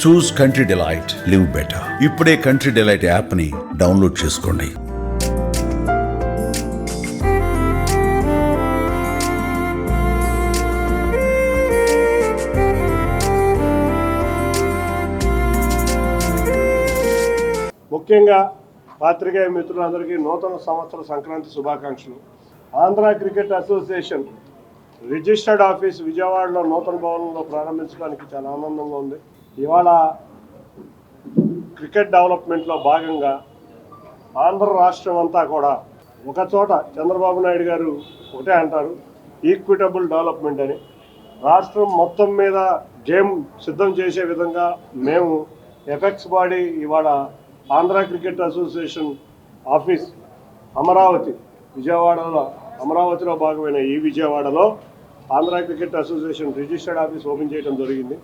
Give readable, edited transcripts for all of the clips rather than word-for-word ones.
చూస్ country delight, live better. ఇప్పుడే country delight app ని download చేసుకోండి. ముఖ్యంగా పాత్రికేయ మిత్రులందరికీ నూతన సంవత్సర సంక్రాంతి శుభాకాంక్షలు. Andhra cricket association registered office విజయవాడలో నూతన భవనంలో ప్రారంభించడానికి చాలా ఆనందంగా ఉంది. ఇవాళ క్రికెట్ డెవలప్మెంట్లో భాగంగా ఆంధ్ర రాష్ట్రం అంతా కూడా ఒకచోట చంద్రబాబు నాయుడు గారు ఒకటే అంటారు, ఈక్విటబుల్ డెవలప్మెంట్ అని. రాష్ట్రం మొత్తం మీద గేమ్ సిద్ధం చేసే విధంగా మేము ఎపెక్స్ బాడీ ఇవాళ ఆంధ్ర క్రికెట్ అసోసియేషన్ ఆఫీస్ అమరావతిలో భాగమైన ఈ విజయవాడలో Andhra cricket association registered office open చేయడం జరిగింది.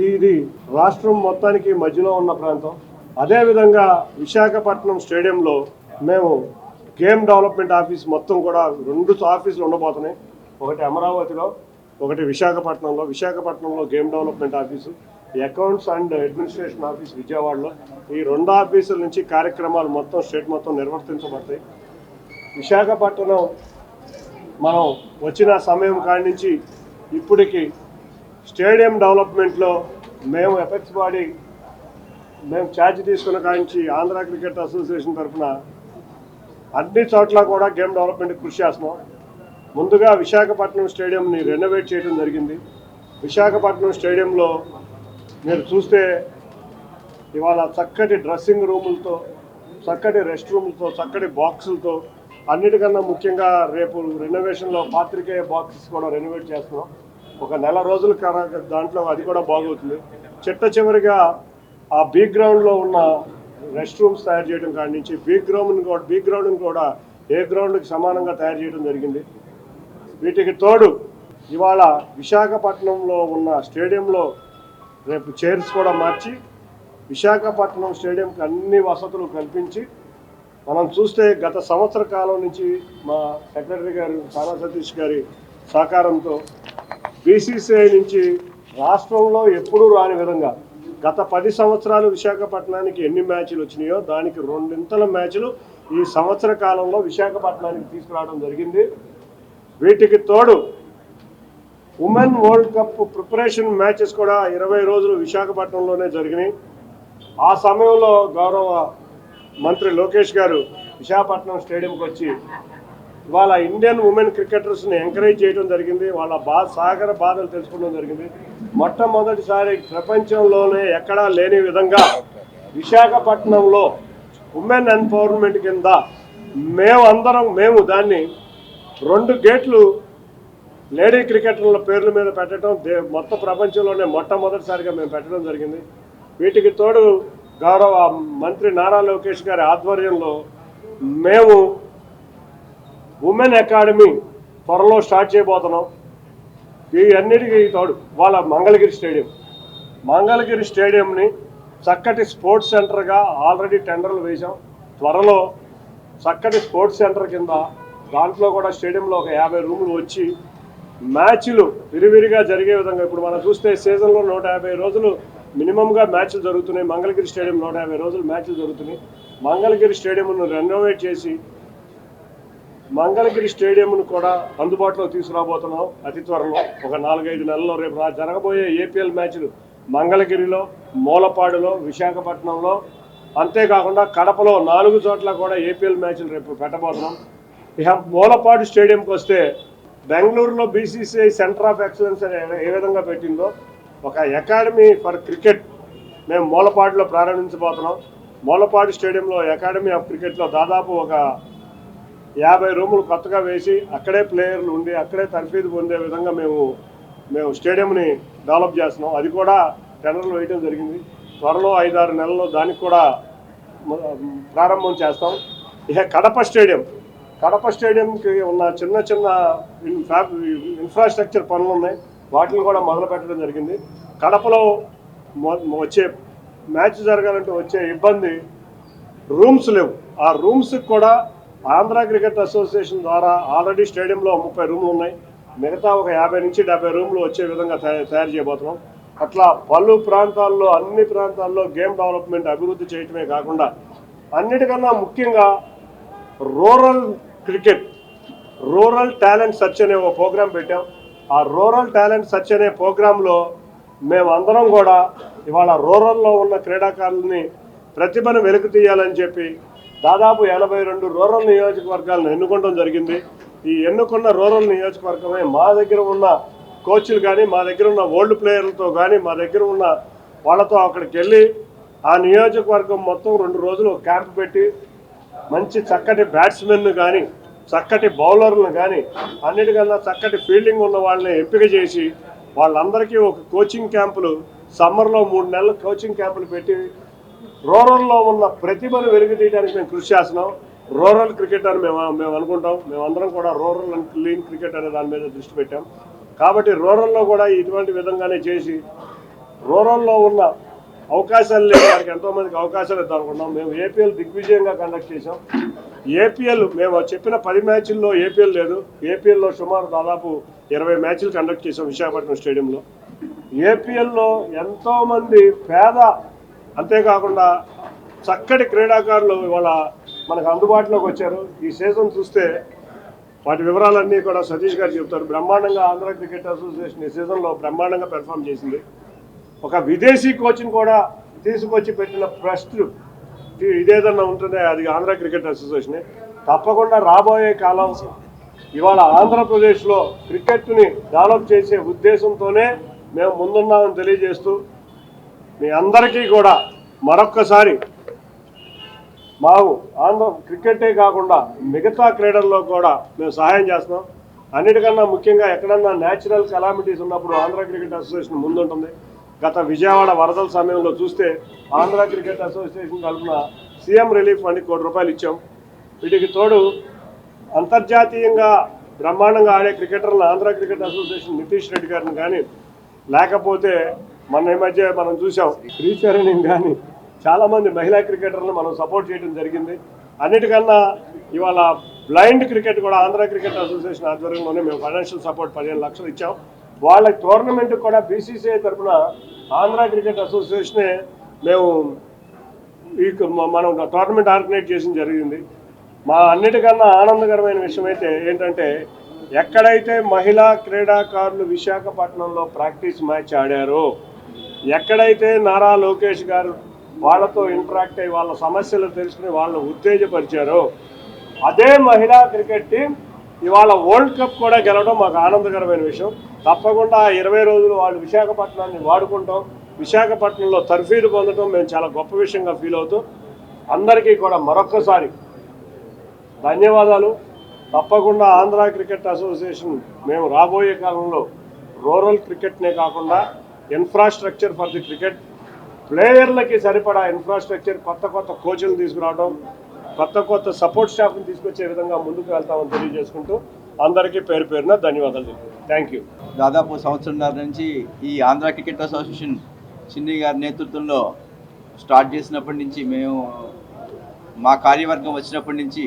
ఇది రాష్ట్రం మొత్తానికి మధ్యలో ఉన్న ప్రాంతం. అదేవిధంగా విశాఖపట్నం స్టేడియంలో మేము గేమ్ డెవలప్మెంట్ ఆఫీస్ మొత్తం కూడా 2 ఆఫీసులు ఉండబోతున్నాయి. ఒకటి అమరావతిలో, ఒకటి విశాఖపట్నంలో. విశాఖపట్నంలో game development office, accounts and administration office విజయవాడలో. ఈ 2 ఆఫీసుల నుంచి కార్యక్రమాలు మొత్తం స్టేట్ మొత్తం నిర్వర్తించబడతాయి. విశాఖపట్నం మనం వచ్చిన సమయం కాడి నుంచి ఇప్పటికి స్టేడియం డెవలప్మెంట్లో మేము ఎపెక్స్ బాడీ ఛార్జ్ తీసుకున్న కాడి నుంచి ఆంధ్ర క్రికెట్ అసోసియేషన్ తరఫున అన్ని చోట్ల కూడా గేమ్ డెవలప్మెంట్ కృషి చేస్తున్నాం. ముందుగా విశాఖపట్నం స్టేడియంని రెనోవేట్ చేయడం జరిగింది. విశాఖపట్నం స్టేడియంలో మీరు చూస్తే ఇవాళ చక్కటి డ్రెస్సింగ్ రూములతో, చక్కటి రెస్ట్ రూములతో, చక్కటి బాక్సులతో, అన్నిటికన్నా ముఖ్యంగా రేపు రెనోవేషన్లో పాత్రికేయ బాక్సెస్ కూడా రెనోవేట్ చేస్తున్నాం. ఒక నెల రోజుల దాంట్లో అది కూడా బాగవుతుంది. చివరిగా ఆ బీ గ్రౌండ్లో ఉన్న రెస్ట్ రూమ్స్ తయారు చేయడం కాడి నుంచి బీ గ్రౌండ్ని కూడా ఏ గ్రౌండ్కి సమానంగా తయారు చేయడం జరిగింది. వీటికి తోడు ఇవాళ విశాఖపట్నంలో ఉన్న స్టేడియంలో రేపు చైర్స్ కూడా మార్చి విశాఖపట్నం స్టేడియంకి అన్ని వసతులు కల్పించి, మనం చూస్తే గత సంవత్సర కాలం నుంచి మా సెక్రటరీ గారు సానా సతీష్ గారి సహకారంతో బీసీసీఐ నుంచి రాష్ట్రంలో ఎప్పుడూ రాని విధంగా గత 10 సంవత్సరాలు విశాఖపట్నానికి ఎన్ని మ్యాచ్లు వచ్చినాయో దానికి 2 మ్యాచ్లు ఈ సంవత్సర కాలంలో విశాఖపట్నానికి తీసుకురావడం జరిగింది. వీటికి తోడు women world cup preparation matches కూడా 20 రోజులు విశాఖపట్నంలోనే జరిగినాయి. ఆ సమయంలో గౌరవ మంత్రి లోకేష్ గారు విశాఖపట్నం స్టేడియంకి వచ్చి ఇవాళ ఇండియన్ ఉమెన్ క్రికెటర్స్ని ఎంకరేజ్ చేయడం జరిగింది. వాళ్ళ సాగర బాధలు తెలుసుకోవడం జరిగింది. మొట్టమొదటిసారి ప్రపంచంలోనే ఎక్కడా లేని విధంగా విశాఖపట్నంలో ఉమెన్ ఎంపవర్మెంట్ కింద మేము దాన్ని 2 గేట్లు లేడీ క్రికెటర్ల పేర్ల మీద పెట్టడం మొత్తం ప్రపంచంలోనే మొట్టమొదటిసారిగా మేము పెట్టడం జరిగింది. వీటికి తోడు గౌరవ మంత్రి నారా లోకేష్ గారి ఆధ్వర్యంలో మేము ఉమెన్ అకాడమీ త్వరలో స్టార్ట్ చేయబోతున్నాం. ఈ అన్నిటికీ తోడు వాళ్ళ మంగళగిరి స్టేడియంని చక్కటి స్పోర్ట్స్ సెంటర్గా ఆల్రెడీ టెండర్లు వేశాం. త్వరలో చక్కటి స్పోర్ట్స్ సెంటర్ కింద దాంట్లో కూడా స్టేడియంలో ఒక 50 రూములు వచ్చి మ్యాచ్లు విరివిరిగా జరిగే విధంగా, ఇప్పుడు మనం చూస్తే సీజన్లో 150 రోజులు మినిమంగా మ్యాచ్లు జరుగుతున్నాయి. మంగళగిరి స్టేడియం 150 రోజులు మ్యాచ్లు జరుగుతున్నాయి. మంగళగిరి స్టేడియంను రెనోవేట్ చేసి మంగళగిరి స్టేడియంను కూడా అందుబాటులో తీసుకురాబోతున్నాం అతి త్వరలో. ఒక 4-5 నెలల్లో రేపు జరగబోయే ఏపీఎల్ మ్యాచ్లు మంగళగిరిలో, మూలపాడులో, విశాఖపట్నంలో, అంతేకాకుండా కడపలో 4 చోట్ల కూడా ఏపీఎల్ మ్యాచ్లు రేపు పెట్టబోతున్నాం. ఇక మూలపాడు స్టేడియంకి వస్తే బెంగళూరులో బీసీసీఐ సెంటర్ ఆఫ్ ఎక్సలెన్స్ ఏ విధంగా పెట్టిందో ఒక అకాడమీ ఫర్ క్రికెట్ మేము మూలపాడులో ప్రారంభించబోతున్నాం. మూలపాడు స్టేడియంలో అకాడమీ ఆఫ్ క్రికెట్లో దాదాపు ఒక 50 రూములు కొత్తగా వేసి అక్కడే ప్లేయర్లు ఉండి అక్కడే తర్ఫీదు పొందే విధంగా మేము స్టేడియంని డెవలప్ చేస్తున్నాం. అది కూడా టెండర్లు వేయడం జరిగింది. త్వరలో 5-6 నెలల్లో దానికి కూడా ప్రారంభం చేస్తాం. ఇక కడప స్టేడియంకి ఉన్న చిన్న ఇన్ఫ్రాస్ట్రక్చర్ పనులు ఉన్నాయి. వాటిని కూడా మొదలు పెట్టడం జరిగింది. కడపలో వచ్చే మ్యాచ్ జరగాలంటే వచ్చే ఇబ్బంది రూమ్స్ లేవు. ఆ రూమ్స్కి కూడా ఆంధ్ర క్రికెట్ అసోసియేషన్ ద్వారా ఆల్రెడీ స్టేడియంలో 30 రూమ్లు ఉన్నాయి. మిగతా ఒక 50 నుంచి 70 రూమ్లు వచ్చే విధంగా తయారు చేయబోతున్నాం. అట్లా పలు ప్రాంతాల్లో అన్ని ప్రాంతాల్లో గేమ్ డెవలప్మెంట్ అభివృద్ధి చేయటమే కాకుండా అన్నిటికన్నా ముఖ్యంగా rural cricket, rural talent search అనే ఒక ప్రోగ్రాం పెట్టాం. ఆ రూరల్ టాలెంట్ సర్చ్ అనే ప్రోగ్రాంలో మేమందరం కూడా ఇవాళ రూరల్లో ఉన్న క్రీడాకారులని ప్రతిభను వెలికి తీయాలని చెప్పి దాదాపు 82 రూరల్ నియోజకవర్గాలను ఎన్నుకోవడం జరిగింది. ఈ ఎన్నుకున్న రూరల్ నియోజకవర్గమే మా దగ్గర ఉన్న కోచ్లు కానీ, మా దగ్గర ఉన్న ఓల్డ్ ప్లేయర్లతో కానీ, మా దగ్గర ఉన్న వాళ్ళతో అక్కడికి వెళ్ళి ఆ నియోజకవర్గం మొత్తం 2 రోజులు క్యాంప్ పెట్టి మంచి చక్కటి బ్యాట్స్మెన్ను కానీ, చక్కటి బౌలర్లను కానీ, అన్నిటికన్నా చక్కటి ఫీల్డింగ్ ఉన్న వాళ్ళని ఎంపిక చేసి వాళ్ళందరికీ ఒక కోచింగ్ క్యాంపులు సమ్మర్లో 3 నెలలు కోచింగ్ క్యాంపులు పెట్టి రూరల్లో ఉన్న ప్రతిభను వెలికి తీయడానికి మేము కృషి చేస్తున్నాం. రూరల్ క్రికెట్ అని మేము అనుకుంటాం. మేమందరం కూడా రూరల్ అండ్ క్లీన్ క్రికెట్ అనే దాని మీద దృష్టి పెట్టాం. కాబట్టి రూరల్లో కూడా ఇటువంటి విధంగానే చేసి రూరల్లో ఉన్న అవకాశాలు లేని వారికి ఎంతోమందికి అవకాశాలు ఇద్దాం అనుకున్నాం. మేము ఏపీఎల్ దిగ్విజయంగా కండక్ట్ చేసాం. ఏపీఎల్ మేము చెప్పిన 10 మ్యాచ్ల్లో ఏపీఎల్ లేదు. ఏపీఎల్లో సుమారు దాదాపు 20 మ్యాచ్లు కండక్ట్ చేసాం విశాఖపట్నం స్టేడియంలో. ఏపీఎల్లో ఎంతోమంది పేద, అంతేకాకుండా చక్కటి క్రీడాకారులు ఇవాళ మనకు అందుబాటులోకి వచ్చారు. ఈ సీజన్ చూస్తే వాటి వివరాలన్నీ కూడా సతీష్ గారు చెప్తారు. బ్రహ్మాండంగా ఆంధ్ర క్రికెట్ అసోసియేషన్ ఈ సీజన్లో బ్రహ్మాండంగా పెర్ఫామ్ చేసింది. ఒక విదేశీ కోచ్ని కూడా తీసుకొచ్చి పెట్టిన ట్రస్ట్ ఇదేదన్నా ఉంటుందే అది ఆంధ్ర క్రికెట్ అసోసియేషనే. తప్పకుండా రాబోయే కాలం ఇవాళ ఆంధ్రప్రదేశ్లో క్రికెట్ని డెవలప్ చేసే ఉద్దేశంతోనే మేము ముందున్నామని తెలియజేస్తూ మీ అందరికీ కూడా మరొక్కసారి ఆంధ్ర క్రికెటే కాకుండా మిగతా క్రీడల్లో కూడా మేము సహాయం చేస్తున్నాం. అన్నిటికన్నా ముఖ్యంగా ఎక్కడన్నా న్యాచురల్ కెలామిటీస్ ఉన్నప్పుడు ఆంధ్ర క్రికెట్ అసోసియేషన్ ముందుంటుంది. గత విజయవాడ వరదల సమయంలో చూస్తే ఆంధ్ర క్రికెట్ అసోసియేషన్ తరఫున సీఎం రిలీఫ్ ఫండ్ ₹1 కోటి ఇచ్చాం. వీటికి తోడు అంతర్జాతీయంగా బ్రహ్మాండంగా ఆడే క్రికెటర్లను ఆంధ్ర క్రికెట్ అసోసియేషన్ నితీష్ రెడ్డి గారిని కానీ, లేకపోతే మన ఈ మధ్య మనం చూసాం శ్రీచరణి కానీ చాలామంది మహిళా క్రికెటర్లను మనం సపోర్ట్ చేయడం జరిగింది. అన్నిటికన్నా ఇవాళ బ్లైండ్ క్రికెట్ కూడా ఆంధ్ర క్రికెట్ అసోసియేషన్ ఆధ్వర్యంలోనే మేము ఫైనాన్షియల్ సపోర్ట్ 15 లక్షలు ఇచ్చాం. వాళ్ళ టోర్నమెంట్ కూడా బీసీసీఐ తరఫున ఆంధ్ర క్రికెట్ అసోసియేషనే మేము మనం టోర్నమెంట్ ఆర్గనైజ్ చేయడం జరిగింది. మా అన్నిటికన్నా ఆనందకరమైన విషయం అయితే ఏంటంటే ఎక్కడైతే మహిళా క్రీడాకారులు విశాఖపట్నంలో ప్రాక్టీస్ మ్యాచ్ ఆడారో, ఎక్కడైతే నారా లోకేష్ గారు వాళ్ళతో ఇంటరాక్ట్ అయ్యి వాళ్ళ సమస్యలు తెలుసుకుని వాళ్ళని ఉత్తేజపరిచారో అదే మహిళా క్రికెట్ టీం ఇవాళ వరల్డ్ కప్ కూడా గెలవడం మాకు ఆనందకరమైన విషయం. తప్పకుండా 20 రోజులు వాళ్ళు విశాఖపట్నాన్ని వాడుకుంటాం, విశాఖపట్నంలో తర్ఫీదు పొందడం మేము చాలా గొప్ప విషయంగా ఫీల్ అవుతాం. అందరికీ కూడా మరొక్కసారి ధన్యవాదాలు. తప్పకుండా ఆంధ్ర క్రికెట్ అసోసియేషన్ మేము రాబోయే కాలంలో రూరల్ క్రికెట్నే కాకుండా ఇన్ఫ్రాస్ట్రక్చర్ ఫర్ ది క్రికెట్, ప్లేయర్లకి సరిపడా ఇన్ఫ్రాస్ట్రక్చర్, కొత్త కోచ్లు తీసుకురావడం, కొత్త సపోర్ట్ స్టాఫ్ని తీసుకొచ్చే విధంగా ముందుకు వెళ్తామని తెలియజేసుకుంటూ అందరికీ పేరు పేరున ధన్యవాదాలు. Thank you. దాదాపు సంవత్సరంన్నర నుంచి ఈ ఆంధ్ర క్రికెట్ అసోసియేషన్ చిన్ని గారి నేతృత్వంలో స్టార్ట్ చేసినప్పటి నుంచి మేము మా కార్యవర్గం వచ్చినప్పటి నుంచి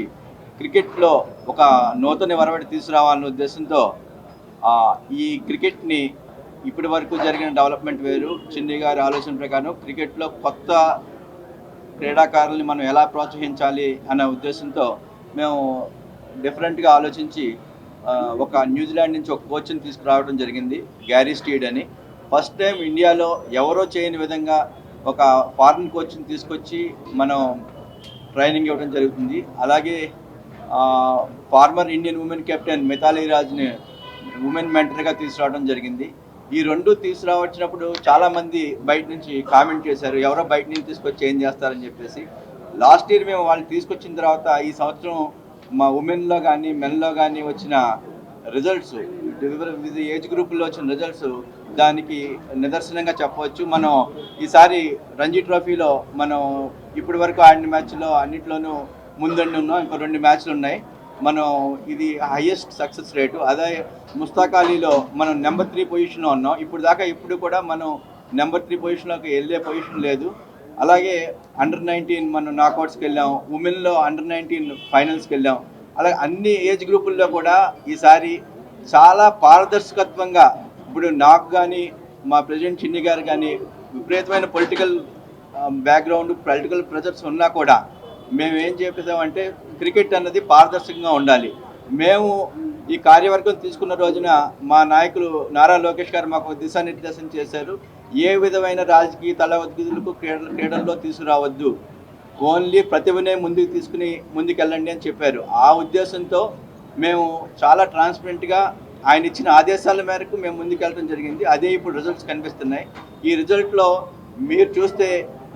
క్రికెట్లో ఒక నూతన వరవడి తీసుకురావాలనే ఉద్దేశంతో ఈ క్రికెట్ని ఇప్పటి వరకు జరిగిన డెవలప్మెంట్ వేరు. చిన్ని గారి ఆలోచన ప్రకారం క్రికెట్లో కొత్త క్రీడాకారుల్ని మనం ఎలా ప్రోత్సహించాలి అనే ఉద్దేశంతో మేము డిఫరెంట్గా ఆలోచించి ఒక న్యూజిలాండ్ నుంచి ఒక కోచ్ని తీసుకురావడం జరిగింది, గ్యారీ స్టీడ్ అని. ఫస్ట్ టైం ఇండియాలో ఎవరో చేయని విధంగా ఒక ఫారిన్ కోచ్ని తీసుకొచ్చి మనం ట్రైనింగ్ ఇవ్వడం జరుగుతుంది. అలాగే former Indian women captain Mithali రాజ్ని ఉమెన్ మెంటర్గా తీసుకురావడం జరిగింది. ఈ రెండు తీసుకురావచ్చినప్పుడు చాలామంది బయట నుంచి కామెంట్ చేశారు, ఎవరో బయట నుంచి తీసుకొచ్చి ఏం చేస్తారని చెప్పేసి. లాస్ట్ ఇయర్ మేము వాళ్ళు తీసుకొచ్చిన తర్వాత ఈ సంవత్సరం మా ఉమెన్లో కానీ మెన్లో కానీ వచ్చిన రిజల్ట్స్, వివిధ ఏజ్ గ్రూపుల్లో వచ్చిన రిజల్ట్స్ దానికి నిదర్శనంగా చెప్పవచ్చు. మనం ఈసారి రంజీ ట్రోఫీలో మనం ఇప్పటి వరకు ఆడిన మ్యాచ్లో అన్నింటిలోనూ ముందండి ఉన్నాం. ఇంకో 2 మ్యాచ్లు ఉన్నాయి. మనం ఇది హైయెస్ట్ సక్సెస్ రేటు. అదే ముస్తాక్ అలీలో మనం నెంబర్ 3 పొజిషన్లో ఉన్నాం. ఇప్పుడు కూడా మనం నెంబర్ 3 పొజిషన్లోకి వెళ్ళే పొజిషన్ లేదు. అలాగే అండర్-19 మనం నాకౌట్స్కి వెళ్ళాం, ఉమెన్లో అండర్-19 ఫైనల్స్కి వెళ్ళాం. అలాగే అన్ని ఏజ్ గ్రూపుల్లో కూడా ఈసారి చాలా పారదర్శకత్వంగా ఇప్పుడు నాకు కానీ మా ప్రెసిడెంట్ చిన్ని గారు కానీ విపరీతమైన పొలిటికల్ బ్యాక్గ్రౌండ్ పొలిటికల్ ప్రెజర్స్ ఉన్నా కూడా మేము ఏం చెప్పేదామంటే క్రికెట్ అన్నది పారదర్శకంగా ఉండాలి. మేము ఈ కార్యవర్గం తీసుకున్న రోజున మా నాయకులు నారా లోకేష్ గారు మాకు దిశానిర్దేశం చేశారు. ఏ విధమైన రాజకీయ తలవద్దులకు క్రీడల్లో తీసుకురావద్దు, ఓన్లీ ప్రతిభనే ముందుకు తీసుకుని ముందుకెళ్ళండి అని చెప్పారు. ఆ ఉద్దేశంతో మేము చాలా ట్రాన్స్పరెంట్గా ఆయన ఇచ్చిన ఆదేశాల మేరకు మేము ముందుకెళ్ళడం జరిగింది. అదే ఇప్పుడు రిజల్ట్స్ కనిపిస్తున్నాయి. ఈ రిజల్ట్లో మీరు చూస్తే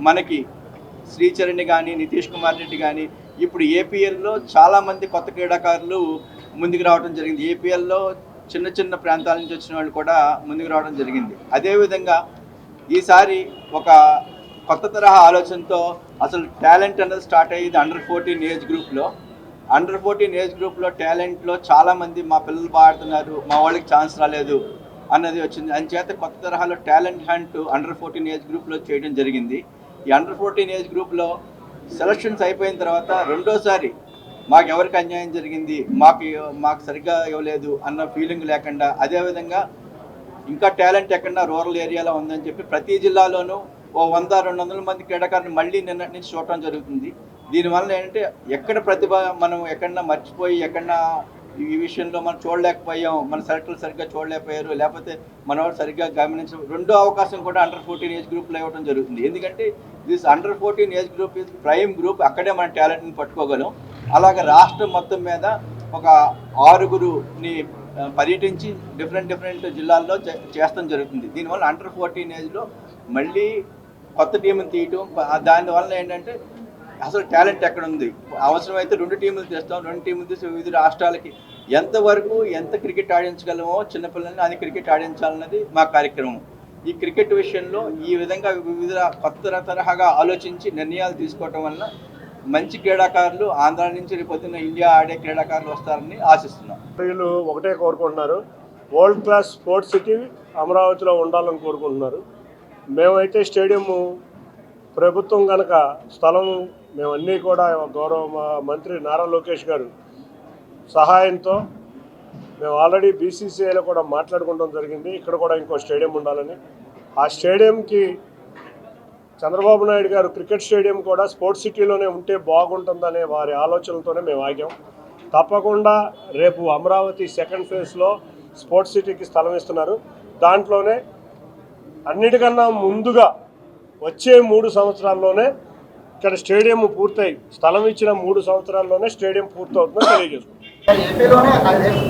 మనకి శ్రీచరణ్ కానీ నితీష్ కుమార్ రెడ్డి కానీ ఇప్పుడు ఏపీఎల్లో చాలామంది కొత్త క్రీడాకారులు ముందుకు రావడం జరిగింది. ఏపీఎల్లో చిన్న చిన్న ప్రాంతాల నుంచి వచ్చిన వాళ్ళు కూడా ముందుకు రావడం జరిగింది. అదేవిధంగా ఈసారి ఒక కొత్త తరహా ఆలోచనతో అసలు టాలెంట్ అనేది స్టార్ట్ అయ్యేది అండర్-14 ఏజ్ గ్రూప్లో. అండర్-14 ఏజ్ గ్రూప్లో టాలెంట్లో చాలామంది మా పిల్లలు పాడుతున్నారు, మా వాళ్ళకి ఛాన్స్ రాలేదు అన్నది వచ్చింది. అందుచేత కొత్త తరహాలో టాలెంట్ హంట్ అండర్-14 ఏజ్ గ్రూప్లో చేయడం జరిగింది. ఈ అండర్-14 ఏజ్ గ్రూప్లో సెలక్షన్స్ అయిపోయిన తర్వాత రెండోసారి మాకు ఎవరికి అన్యాయం జరిగింది, మాకు సరిగ్గా ఇవ్వలేదు అన్న ఫీలింగ్ లేకుండా, అదేవిధంగా ఇంకా టాలెంట్ ఎక్కడన్నా రూరల్ ఏరియాలో ఉందని చెప్పి ప్రతి జిల్లాలోనూ 100-200 మంది క్రీడాకారులు మళ్ళీ నిన్నటి నుంచి చూడటం జరుగుతుంది. దీనివల్ల ఏంటంటే ఎక్కడ ప్రతిభ మనం ఎక్కడన్నా మర్చిపోయి ఎక్కడన్నా ఈ విషయంలో మనం చూడలేకపోయాం, మన సెలెక్టర్లు సరిగ్గా చూడలేకపోయారు, లేకపోతే మనవాడు సరిగ్గా గమనించడం, రెండో అవకాశం కూడా అండర్-14 ఏజ్ గ్రూప్లో ఇవ్వడం జరుగుతుంది. ఎందుకంటే దిస్ అండర్-14 age group is prime group, అక్కడే మన టాలెంట్ని పట్టుకోగలం. అలాగే రాష్ట్రం మొత్తం మీద ఒక 6గురుని పర్యటించి డిఫరెంట్ జిల్లాల్లో చేస్తాం జరుగుతుంది. దీనివల్ల అండర్-14 ఏజ్లో మళ్ళీ కొత్త టీంని తీయటం, దానివల్ల ఏంటంటే అసలు టాలెంట్ ఎక్కడ ఉంది, అవసరమైతే 2 టీములు తెస్తాం, 2 టీములు తీసి వివిధ రాష్ట్రాలకి ఎంత క్రికెట్ ఆడించగలమో చిన్నపిల్లల్ని అది క్రికెట్ ఆడించాలన్నది మా కార్యక్రమం. ఈ క్రికెట్ విషయంలో ఈ విధంగా వివిధ కొత్త తరహాగా ఆలోచించి నిర్ణయాలు తీసుకోవటం వల్ల మంచి క్రీడాకారులు ఆంధ్ర నుంచి రేపొద్దున ఇండియా ఆడే క్రీడాకారులు వస్తారని ఆశిస్తున్నాం. వీళ్ళు ఒకటే కోరుకుంటున్నారు, వరల్డ్ క్లాస్ స్పోర్ట్స్ సిటీ అమరావతిలో ఉండాలని కోరుకుంటున్నారు. మేమైతే స్టేడియం ప్రభుత్వం కనుక స్థలం మేమన్నీ కూడా గౌరవ మంత్రి నారా లోకేష్ గారు సహాయంతో మేము ఆల్రెడీ బీసీసీఐలో కూడా మాట్లాడుకోవడం జరిగింది. ఇక్కడ కూడా ఇంకో స్టేడియం ఉండాలని. ఆ స్టేడియంకి చంద్రబాబు నాయుడు గారు క్రికెట్ స్టేడియం కూడా స్పోర్ట్స్ సిటీలోనే ఉంటే బాగుంటుందనే వారి ఆలోచనలతోనే మేము ఆగాం. తప్పకుండా రేపు అమరావతి సెకండ్ ఫేజ్లో స్పోర్ట్స్ సిటీకి స్థలం ఇస్తున్నారు. దాంట్లోనే అన్నిటికన్నా ముందుగా వచ్చే 3 సంవత్సరాల్లోనే ఇక్కడ స్టేడియం పూర్తయి స్థలం ఇచ్చిన 3 సంవత్సరాల్లోనే స్టేడియం పూర్తవుతుందని తెలియజేసుకుంటాం.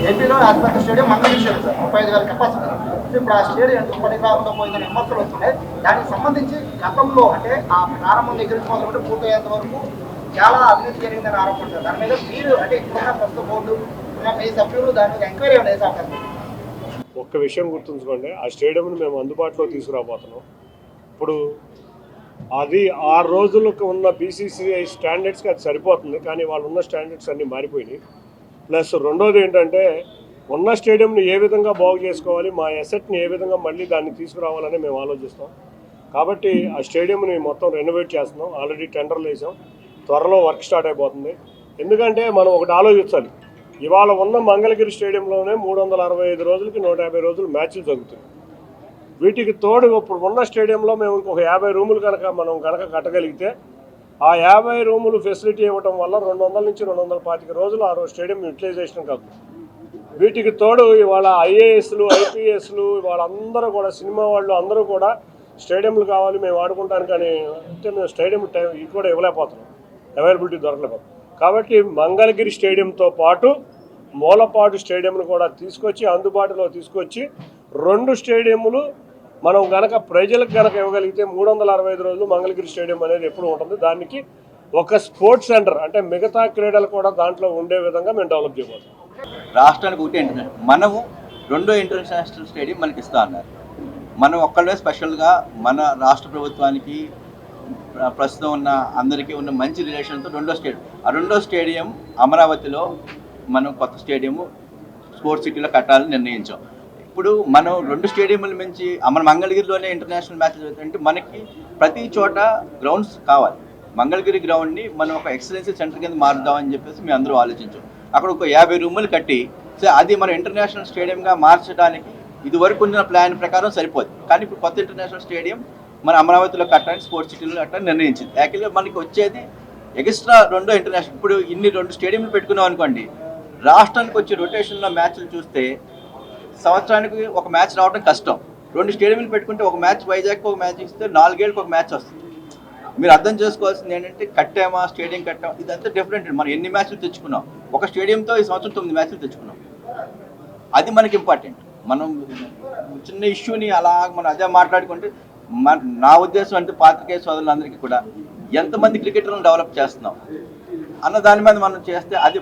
ఏపీలో అతిపెద్ద stadium Mangalagiri stadium sir, 35,000 capacity. ఇప్పుడు ఆ స్టేడియం ఎందుకు పనికిరాకుండా పోయిందని విమర్శలు వస్తున్నాయి. దానికి సంబంధించి గతంలో అంటే ఆ ప్రారంభం దగ్గర నుంచి మొదలుపెట్టి పూర్తయ్యేంత వరకు చాలా అభివృద్ధి జరిగిందని ఆరోపణలు. దాని మీద మీరు అంటే ఇప్పుడున్న ప్రస్తుత బోర్డు మీ సభ్యులు దాని మీద ఎంక్వైరీ ఏమైనా వేసారు? ఒక్క విషయం గుర్తుంచుకోండి, ఆ స్టేడియంని మేము అందుబాటులో తీసుకురాబోతున్నాం. ఇప్పుడు అది 6 రోజులకు ఉన్న బీసీసీఐ స్టాండర్డ్స్కి అది సరిపోతుంది, కానీ వాళ్ళు ఉన్న స్టాండర్డ్స్ అన్నీ మారిపోయినాయి. ప్లస్ రెండోది ఏంటంటే ఉన్న స్టేడియంని ఏ విధంగా బాగు చేసుకోవాలి, మా ఎసెట్ని ఏ విధంగా మళ్ళీ దాన్ని తీసుకురావాలని మేము ఆలోచిస్తాం. కాబట్టి ఆ స్టేడియంని మొత్తం రెనోవేట్ చేస్తున్నాం. ఆల్రెడీ టెండర్లు వేసాం, త్వరలో వర్క్ స్టార్ట్ అయిపోతుంది. ఎందుకంటే మనం ఒకటి ఆలోచించాలి, ఇవాళ ఉన్న మంగళగిరి స్టేడియంలోనే 365 రోజులకి 150 రోజులు మ్యాచ్లు జరుగుతుంది. వీటికి తోడు ఇప్పుడు ఉన్న స్టేడియంలో మేము ఇంకొక 50 రూములు మనం కట్టగలిగితే ఆ 50 రూములు ఫెసిలిటీ ఇవ్వడం వల్ల 200 నుంచి 225 రోజులు ఆ రోజు స్టేడియం యూటిలైజేషన్ కాదు. వీటికి తోడు ఇవాళ ఐఏఎస్లు ఐపీఎస్లు వాళ్ళందరూ కూడా సినిమా వాళ్ళు అందరూ కూడా స్టేడియంలు కావాలి మేము ఆడుకుంటాను, కానీ అంటే మేము స్టేడియం టైం ఇది కూడా ఇవ్వలేకపోతున్నాం, అవైలబిలిటీ దొరకలేకపోతున్నాం. కాబట్టి మంగళగిరి స్టేడియంతో పాటు మూలపాటు స్టేడియంను కూడా తీసుకొచ్చి అందుబాటులో తీసుకొచ్చి 2 స్టేడియంలు మనం కనుక ప్రజలకు కనుక ఇవ్వగలిగితే 365 రోజులు మంగళగిరి స్టేడియం అనేది ఎప్పుడు ఉంటుంది. దానికి ఒక స్పోర్ట్స్ సెంటర్ అంటే మిగతా క్రీడలు కూడా దాంట్లో ఉండే విధంగా మేము డెవలప్ చేయబోతున్నాం. రాష్ట్రానికి ఒకటి ఇంటర్నేషనల్, మనము 2 ఇంటర్నేషనల్ స్టేడియం మనకి ఇస్తా అన్నారు. మనం ఒక్కళ్ళే స్పెషల్గా మన రాష్ట్ర ప్రభుత్వానికి ప్రస్తుతం ఉన్న అందరికీ ఉన్న మంచి రిలేషన్తో 2వ స్టేడియం అమరావతిలో మనం కొత్త స్టేడియము స్పోర్ట్స్ సిటీలో కట్టాలని నిర్ణయించాం. ఇప్పుడు మనం 2 స్టేడియంల నుంచి మన మంగళగిరిలోనే ఇంటర్నేషనల్ మ్యాచెస్ జరుగుతుంటే మనకి ప్రతి చోట గ్రౌండ్స్ కావాలి. మంగళగిరి గ్రౌండ్ని మనం ఒక ఎక్సలెన్సీ సెంటర్ కింద మారుద్దామని చెప్పేసి మేము అందరూ ఆలోచించాం. అక్కడ ఒక 50 రూములు కట్టి అది మన ఇంటర్నేషనల్ స్టేడియంగా మార్చడానికి ఇది వరకు ఉన్న ప్లాన్ ప్రకారం సరిపోదు. కానీ ఇప్పుడు కొత్త ఇంటర్నేషనల్ స్టేడియం మన అమరావతిలో కట్టాలని స్పోర్ట్స్ సిటీలో కట్టాలని నిర్ణయించింది. యాక్చువల్గా మనకి వచ్చేది ఎక్స్ట్రా 2 ఇంటర్నేషనల్. ఇప్పుడు ఇన్ని 2 స్టేడియంలు పెట్టుకున్నాం అనుకోండి, రాష్ట్రానికి వచ్చే రొటేషన్లో మ్యాచ్లు చూస్తే సంవత్సరానికి ఒక మ్యాచ్ రావడం కష్టం. 2 స్టేడియంలు పెట్టుకుంటే ఒక మ్యాచ్ వైజాగ్కి ఒక మ్యాచ్ ఇస్తే 4 ఏళ్ళకి ఒక మ్యాచ్ వస్తుంది. మీరు అర్థం చేసుకోవాల్సింది ఏంటంటే కట్టామా స్టేడియం కట్టామా ఇదంతా డిఫరెంట్. మనం ఎన్ని మ్యాచ్లు తెచ్చుకున్నాం, ఒక స్టేడియంతో ఈ సంవత్సరం 9 మ్యాచ్లు తెచ్చుకున్నాం. అది మనకి ఇంపార్టెంట్. మనం చిన్న ఇష్యూని అలా మనం అదే మాట్లాడుకుంటే నా ఉద్దేశం అంటే పాత్రికేయ సోదరులందరికీ కూడా ఎంతమంది క్రికెటర్లను డెవలప్ చేస్తున్నాం అన్న దాని మీద మనం చేస్తే అది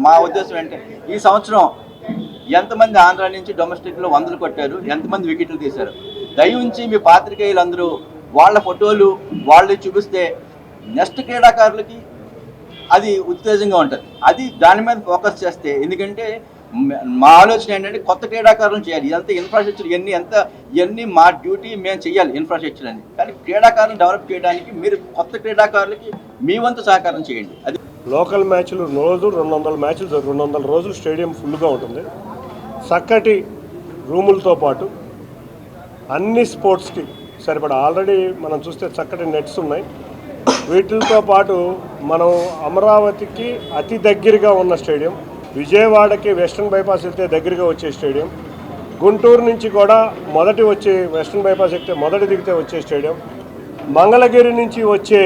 మా ఉద్దేశం ఏంటంటే ఈ సంవత్సరం ఎంతమంది ఆంధ్ర నుంచి డొమెస్టిక్లో 100 కొట్టారు, ఎంతమంది వికెట్లు తీశారు. దయవుంచి మీ పాత్రికేయులందరూ వాళ్ళ ఫోటోలు వాళ్ళు చూపిస్తే నెక్స్ట్ క్రీడాకారులకి అది ఉత్తేజంగా ఉంటుంది. అది దాని మీద ఫోకస్ చేస్తే, ఎందుకంటే మా ఆలోచన ఏంటంటే కొత్త క్రీడాకారులను చేయాలి. ఇదంతా ఇన్ఫ్రాస్ట్రక్చర్ ఇవన్నీ మా డ్యూటీ మేము చేయాలి ఇన్ఫ్రాస్ట్రక్చర్ అని. కానీ క్రీడాకారులను డెవలప్ చేయడానికి మీరు కొత్త క్రీడాకారులకి మీ వంతు సహకారం చేయండి. అది లోకల్ మ్యాచ్లు రోజు 200 మ్యాచ్లు 200 రోజులు స్టేడియం ఫుల్గా ఉంటుంది. చక్కటి రూములతో పాటు అన్ని స్పోర్ట్స్కి సరిపడా ఆల్రెడీ మనం చూస్తే చక్కటి నెట్స్ ఉన్నాయి. వీటితో పాటు మనం అమరావతికి అతి దగ్గరగా ఉన్న స్టేడియం, విజయవాడకి వెస్ట్రన్ బైపాస్ వెళ్తే దగ్గరగా వచ్చే స్టేడియం, గుంటూరు నుంచి కూడా వెస్ట్రన్ బైపాస్ ఎక్కితే మొదటి దిగితే వచ్చే స్టేడియం, మంగళగిరి నుంచి వచ్చే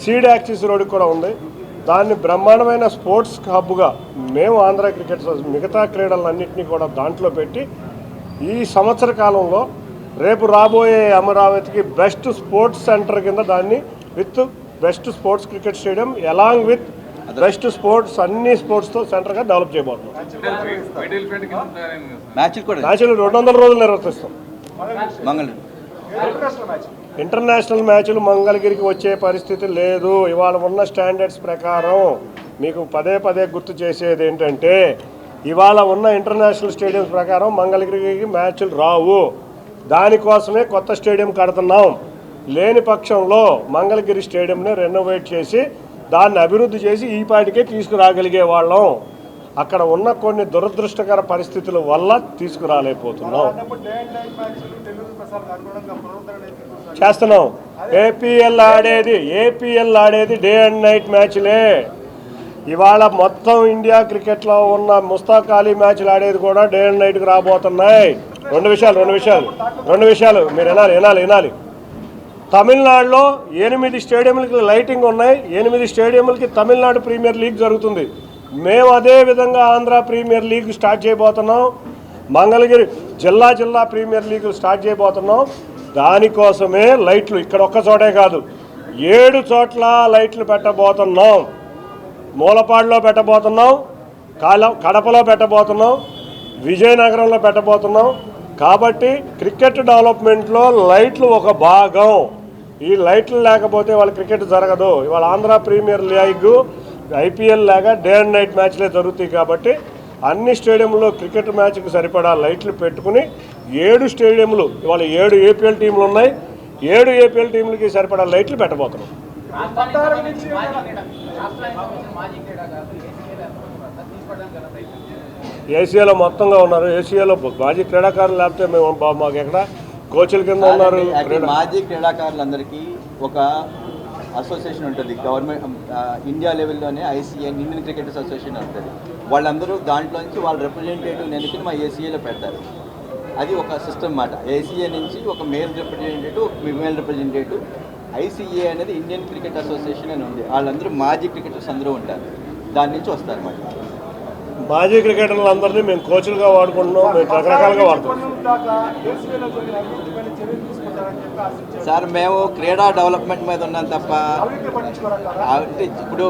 సీడ్ యాక్సిస్ రోడ్ కూడా ఉంది. దాన్ని బ్రహ్మాండమైన స్పోర్ట్స్ హబ్గా మేము ఆంధ్ర క్రికెట్ మిగతా క్రీడలన్నింటినీ కూడా దాంట్లో పెట్టి ఈ సంవత్సర కాలంలో రేపు రాబోయే అమరావతికి బెస్ట్ స్పోర్ట్స్ సెంటర్ కింద దాన్ని with best sports cricket stadium along with best sports అన్ని స్పోర్ట్స్తో సెంటర్గా డెవలప్ చేయబోతున్నాం. మ్యాచ్లు 200 రోజులు నిర్వర్తిస్తాం. ఇంటర్నేషనల్ మ్యాచ్లు మంగళగిరికి వచ్చే పరిస్థితి లేదు. ఇవాళ ఉన్న స్టాండర్డ్స్ ప్రకారం మీకు పదే గుర్తు చేసేది ఏంటంటే, ఇవాళ ఉన్న ఇంటర్నేషనల్ స్టేడియంస్ ప్రకారం మంగళగిరికి మ్యాచ్లు రావు. దానికోసమే కొత్త స్టేడియం కడుతున్నాం. లేని పక్షంలో మంగళగిరి స్టేడియంని రెనోవేట్ చేసి దాన్ని అభివృద్ధి చేసి ఈ పాటికే తీసుకురాగలిగే వాళ్ళం. అక్కడ ఉన్న కొన్ని దురదృష్టకర పరిస్థితుల వల్ల తీసుకురాలేకపోతున్నాం. చేస్తున్నాం. ఏపీఎల్ ఆడేది డే అండ్ నైట్ మ్యాచ్లే. ఇవాళ మొత్తం ఇండియా క్రికెట్లో ఉన్న ముస్తాక్ అలీ మ్యాచ్లు ఆడేది కూడా డే అండ్ నైట్కి రాబోతున్నాయి. రెండు విషయాలు మీరు వినాలి. తమిళనాడులో 8 స్టేడియంలకి లైటింగ్ ఉన్నాయి. 8 స్టేడియంలకి తమిళనాడు ప్రీమియర్ లీగ్ జరుగుతుంది. మేము అదే విధంగా ఆంధ్ర ప్రీమియర్ లీగ్ స్టార్ట్ చేయబోతున్నాం. మంగళగిరి జిల్లా ప్రీమియర్ లీగ్ స్టార్ట్ చేయబోతున్నాం. దానికోసమే లైట్లు ఇక్కడ ఒక్క చోటే కాదు 7 చోట్ల లైట్లు పెట్టబోతున్నాం. మూలపాడులో పెట్టబోతున్నాం, కడపలో పెట్టబోతున్నాం, విజయనగరంలో పెట్టబోతున్నాం. కాబట్టి క్రికెట్ డెవలప్మెంట్లో లైట్లు ఒక భాగం. ఈ లైట్లు లేకపోతే వాళ్ళ క్రికెట్ జరగదు. ఇవాళ ఆంధ్ర ప్రీమియర్ లీగ్ ఐపీఎల్ లాగా డే అండ్ నైట్ మ్యాచ్లే జరుగుతాయి. కాబట్టి అన్ని స్టేడియంలో క్రికెట్ మ్యాచ్కి సరిపడా లైట్లు పెట్టుకుని 7 స్టేడియంలు ఇవాళ 7 ఏపీఎల్ టీంలు ఉన్నాయి. 7 ఏపీఎల్ టీంలకి సరిపడా లైట్లు పెట్టబోతున్నాం. ఏసీఏలో మొత్తంగా ఉన్నారు. ఏసీఏలో మాజీ క్రీడాకారులు లేకపోతే మేము మాకు ఎక్కడ కోచ్ల కింద ఉన్నారు. మాజీ క్రీడాకారులందరికీ ఒక అసోసియేషన్ ఉంటుంది గవర్నమెంట్ ఇండియా లెవెల్లోనే. ఐసీఏ ఇండియన్ క్రికెటర్స్ అసోసియేషన్ ఉంటుంది. వాళ్ళందరూ దాంట్లోంచి వాళ్ళ రిప్రజెంటేటివ్ ఎన్నికని మా ఏసీఏలో పెడతారు. అది ఒక సిస్టమ్ మాట. ఏసీఏ నుంచి ఒక మేల్ రిప్రజెంటేటివ్, ఒక ఫిమేల్ రిప్రజెంటేటివ్. ఐసీఏ అనేది ఇండియన్ క్రికెట్ అసోసియేషన్ అని ఉంది. వాళ్ళందరూ మాజీ క్రికెటర్స్ అందరూ ఉంటారు. దాని నుంచి వస్తారు మాట. మాజీ క్రికెటర్లు అందరినీ మేము కోచ్లుగా వాడుకుంటున్నాం. మేము రకరకాలుగా వాడుతున్నాం. సార్ మేము క్రీడా డెవలప్మెంట్ మీద ఉన్నాం తప్ప అంటే ఇప్పుడు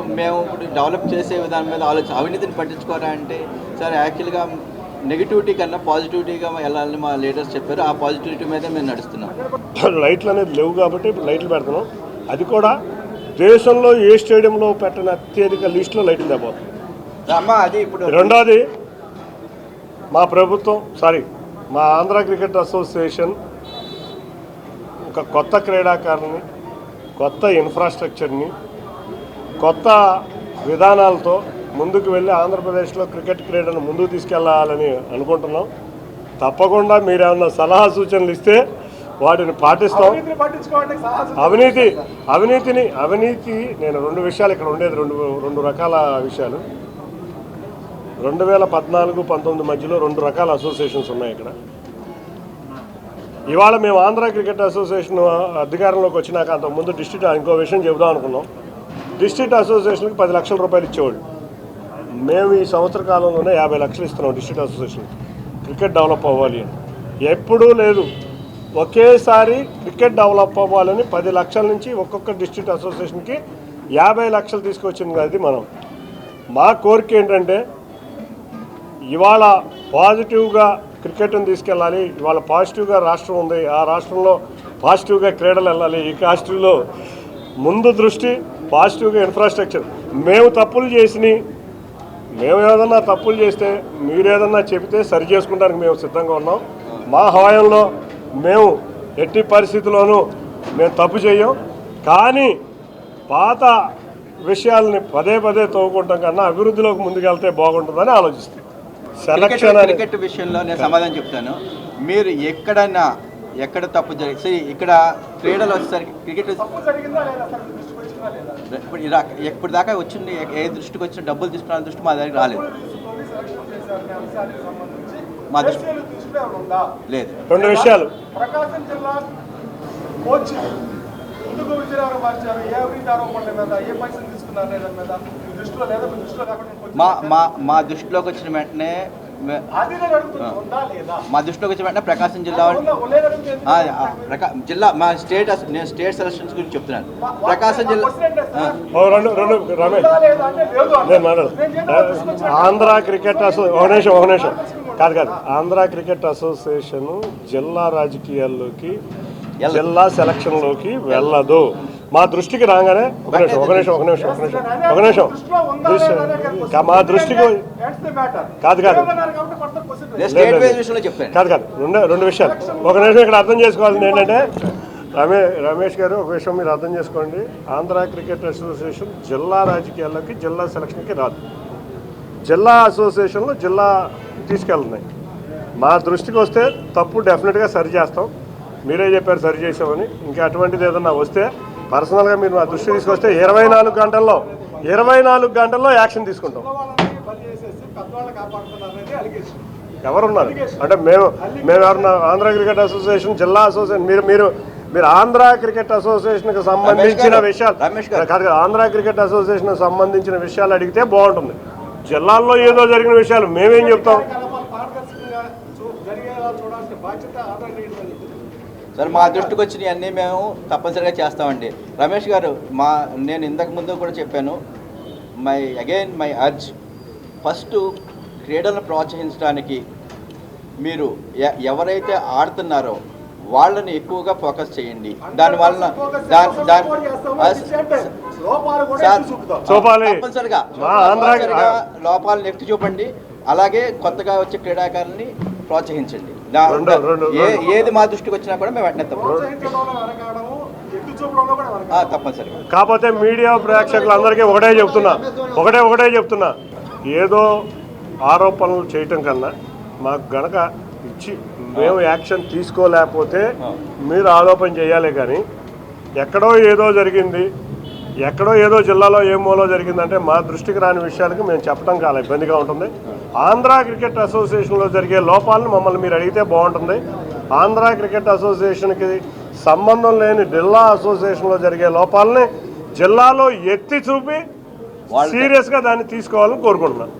డెవలప్ చేసే విధానం మీద ఆలోచన అవినీతిని పట్టించుకోరా అంటే సార్ యాక్చువల్గా నెగిటివిటీ కన్నా పాజిటివిటీగా వెళ్ళాలని మా లీడర్స్ చెప్పారు. ఆ పాజిటివిటీ మీదే మేము నడుస్తున్నాం. లైట్లు అనేది లేవు కాబట్టి ఇప్పుడు లైట్లు పెడుతున్నాం. అది కూడా దేశంలో ఏ స్టేడియంలో పెట్టిన అత్యధిక లిస్టులో లైట్లు తేపోతుంది. అది ఇప్పుడు రెండోది మా ఆంధ్ర క్రికెట్ అసోసియేషన్ ఒక కొత్త క్రీడాకారుని, కొత్త ఇన్ఫ్రాస్ట్రక్చర్ని, కొత్త విధానాలతో ముందుకు వెళ్ళి ఆంధ్రప్రదేశ్లో క్రికెట్ క్రీడను ముందుకు తీసుకెళ్లాలని అనుకుంటున్నాం. తప్పకుండా మీరు ఏమన్నా సలహా సూచనలు ఇస్తే వాటిని పాటిస్తాం. అవినీతి నేను రెండు విషయాలు ఇక్కడ ఉండేది రెండు రకాల విషయాలు. 2014-19 మధ్యలో 2 రకాల అసోసియేషన్స్ ఉన్నాయి ఇక్కడ. ఇవాళ మేము ఆంధ్ర క్రికెట్ అసోసియేషన్ అధికారంలోకి వచ్చినాక అంతకుముందు ఇంకో విషయం చెబుదాం అనుకున్నాం. డిస్ట్రిక్ట్ అసోసియేషన్కి 10 లక్షల రూపాయలు ఇచ్చేవాళ్ళు. మేము ఈ సంవత్సర కాలంలోనే 50 లక్షలు ఇస్తున్నాం డిస్ట్రిక్ట్ అసోసియేషన్. క్రికెట్ డెవలప్ అవ్వాలి అని ఎప్పుడూ లేదు. ఒకేసారి క్రికెట్ డెవలప్ అవ్వాలని 10 లక్షల నుంచి ఒక్కొక్క డిస్ట్రిక్ట్ అసోసియేషన్కి 50 లక్షలు తీసుకొచ్చింది. అది మా కోరిక ఏంటంటే ఇవాళ పాజిటివ్గా క్రికెట్ని తీసుకెళ్ళాలి. ఇవాళ పాజిటివ్గా రాష్ట్రం ఉంది, ఆ రాష్ట్రంలో పాజిటివ్గా క్రీడలు వెళ్ళాలి. ఈ కాస్ట్రీలో ముందు దృష్టి పాజిటివ్గా ఇన్ఫ్రాస్ట్రక్చర్. మేము ఏదన్నా తప్పులు చేస్తే మీరేదన్నా చెబితే సరి చేసుకోవడానికి మేము సిద్ధంగా ఉన్నాం. మా హయాంలో మేము ఎట్టి పరిస్థితుల్లోనూ మేము తప్పు చేయం. కానీ పాత విషయాలని పదే తవ్వుకుంటాం కన్నా అభివృద్ధిలోకి ముందుకెళ్తే బాగుంటుందని ఆలోచిస్తాం. క్రికెట్ విషయంలో నేను సమాధానం చెప్తాను. మీరు ఎక్కడ తప్పు జరిగి ఇక్కడ క్రీడలు వచ్చేసరికి క్రికెట్ ఎప్పుడు దాకా వచ్చింది, ఏ దృష్టికి వచ్చిన డబ్బులు తీసుకున్న దృష్టి మా దగ్గర రాలేదు. మా దృష్టి లేదు. 2 విషయాలు ప్రకాశం జిల్లా కోచ్ ఎందుకు విజయనగరం మార్చారు, ఏ అవినీతి ఆరోపణల మీద ఏ పైసలు తీసుకున్నారు లేదా మీద మీ దృష్టిలో లేదా మీ దృష్టిలో మా దృష్టిలోకి వచ్చిన వెంటనే మా దృష్టిలోకి వచ్చిన వెంటనే ప్రకాశం జిల్లా మా నేను స్టేట్ సెలక్షన్స్ గురించి చెప్తున్నాను. ప్రకాశం జిల్లా ఆంధ్ర క్రికెట్ అసోసియేషన్ కాదు ఆంధ్ర క్రికెట్ అసోసియేషన్ జిల్లా రాజకీయాల్లోకి జిల్లా సెలక్షన్లోకి వెళ్ళదు. మా దృష్టికి రాగానే ఒక నిమిషం మా దృష్టికి కాదు 2 విషయాలు. ఒక నిమిషం ఇక్కడ అర్థం చేసుకోవాల్సింది ఏంటంటే రమేష్ గారు ఒక విషయం మీరు అర్థం చేసుకోండి. ఆంధ్ర క్రికెట్ అసోసియేషన్ జిల్లా రాజకీయాల్లోకి జిల్లా సెలక్షన్కి రాదు. జిల్లా అసోసియేషన్లో జిల్లా తీసుకెళ్తున్నాయి. మా దృష్టికి వస్తే తప్పు డెఫినెట్గా సరి చేస్తాం. మీరే చెప్పారు సరి చేసామని. ఇంకా అటువంటిది ఏదన్నా వస్తే పర్సనల్గా మీరు మా దృష్టి తీసుకొస్తే 24 గంటల్లో యాక్షన్ తీసుకుంటాం. ఎవరున్నారు అంటే మేము ఎవరన్నా ఆంధ్ర క్రికెట్ అసోసియేషన్ జిల్లా అసోసియేషన్ మీరు ఆంధ్ర క్రికెట్ అసోసియేషన్కి సంబంధించిన విషయాలు కాదు, ఆంధ్ర క్రికెట్ అసోసియేషన్ సంబంధించిన విషయాలు అడిగితే బాగుంటుంది. జిల్లాల్లో ఏదో జరిగిన విషయాలు మేమేం చెప్తాం. సార్ మా దృష్టికి వచ్చినవి అన్నీ మేము తప్పనిసరిగా చేస్తామండి. రమేష్ గారు నేను ఇంతకు ముందు కూడా చెప్పాను. మై అర్జ్ ఫస్ట్ క్రీడలను ప్రోత్సహించడానికి మీరు ఎవరైతే ఆడుతున్నారో వాళ్ళని ఎక్కువగా ఫోకస్ చేయండి. దానివల్ల తప్పనిసరిగా లోపాలను ఎత్తి చూపండి. అలాగే కొత్తగా వచ్చే క్రీడాకారుల్ని ప్రోత్సహించండి. ఏది మా దృష్టికి వచ్చినా కూడా మేము వెంటనే తప్పనిసరిగా. కాకపోతే మీడియా ప్రేక్షకులందరికీ ఒకటే చెప్తున్నా ఏదో ఆరోపణలు చేయటం కన్నా మాకు గనక ఇచ్చి మేము యాక్షన్ తీసుకోలేకపోతే మీరు ఆరోపణ చేయాలి. కానీ ఎక్కడో ఏదో జరిగింది, ఎక్కడో ఏదో జిల్లాలో ఏ మూలో జరిగిందంటే మా దృష్టికి రాని విషయాలకి మేము చెప్పడం చాలా ఇబ్బందిగా ఉంటుంది. ఆంధ్ర క్రికెట్ అసోసియేషన్లో జరిగే లోపాలను మమ్మల్ని మీరు అడిగితే బాగుంటుంది. ఆంధ్ర క్రికెట్ అసోసియేషన్కి సంబంధం లేని జిల్లా అసోసియేషన్లో జరిగే లోపాలని జిల్లాలో ఎత్తి చూపి సీరియస్గా దాన్ని తీసుకోవాలని కోరుకుంటున్నాను.